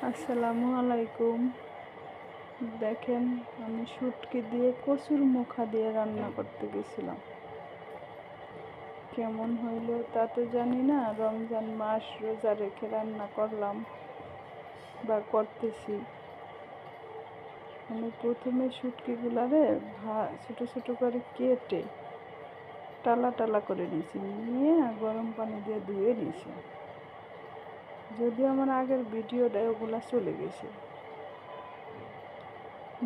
আসসালামু আলাইকুম। দেখেন, আমি শুটকি দিয়ে কচুর মুখা দিয়ে রান্না করতে গেছিলাম। কেমন হইল তা তো জানি না। রমজান মাস রোজা রেখে রান্না করলাম বা করতেছি। আমি প্রথমে শুটকিগুলারে ছোটো ছোটো করে কেটে টালা টালা করে নিয়েছি, নিয়ে গরম পানি দিয়ে ধুয়ে নিয়েছি। যদি আমার আগের ভিডিওটা ওগুলা চলে গেছে।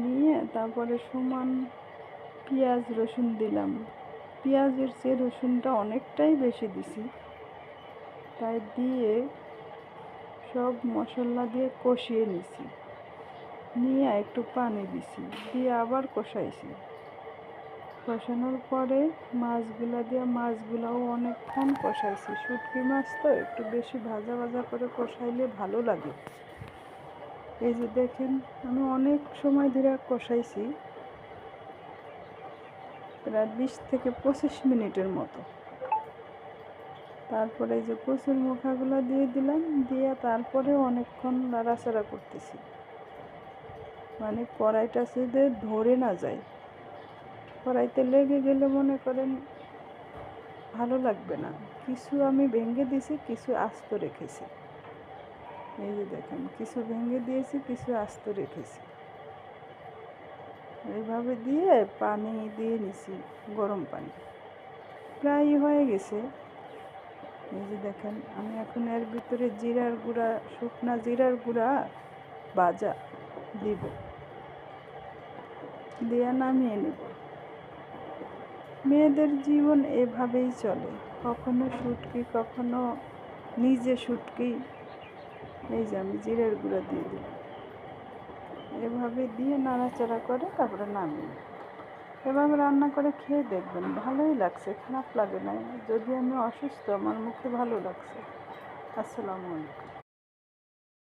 নিয়ে তারপরে সমান পেঁয়াজ রসুন দিলাম। পেঁয়াজের চেয়ে রসুনটা অনেকটাই বেশি দিছি। তাই দিয়ে সব মশলা দিয়ে কষিয়ে নিছি, নিয়ে একটু পানি দিছি, দিয়ে আবার কষাইছি। কষানোর পরে মাছগুলাও অনেকক্ষণ কষাইছি। শুটকি মাছ তো একটু বেশি ভাজা ভাজা করে কষাইলে ভালো লাগে। এই যে দেখেন, আমি অনেক সময় ধরে কষাইছি, প্রায় 20 থেকে 25 মিনিটের মতো। তারপরে এই যে কচুর মুখাগুলো দিয়ে দিলাম, দিয়ে তারপরে অনেকক্ষণ নাড়াচাড়া করতেছি, মানে কড়াইটা যদি ধরে না যায়। কড়াইতে লেগে গেলে মনে করেন ভালো লাগবে না। কিছু আমি ভেঙে দিয়েছি, কিছু আস্ত রেখেছি। এই যে দেখেন, কিছু ভেঙে দিয়েছি, কিছু আস্ত রেখেছি। এইভাবে দিয়ে পানি দিয়ে নিছি, গরম পানি। প্রায় হয়ে গেছে। এই যে দেখেন, আমি এখন এর ভিতরে জিরার গুঁড়া, শুকনা জিরার গুঁড়া ভাজা দিব, দিয়ে নামিয়ে নেব। মেয়েদের জীবন এভাবেই চলে, কখনো শুটকি, কখনো নিজে শুটকি। এই যে আমি জিরার গুঁড়া দিয়ে দিলাম, এভাবে দিয়ে নাড়াচাড়া করে তারপরে নামিয়ে। এভাবে রান্না করে খেয়ে দেখবেন, ভালোই লাগছে, খারাপ লাগে না। যদি আমি অসুস্থ, আমার মুখে ভালো লাগছে। আসসালামু আলাইকুম।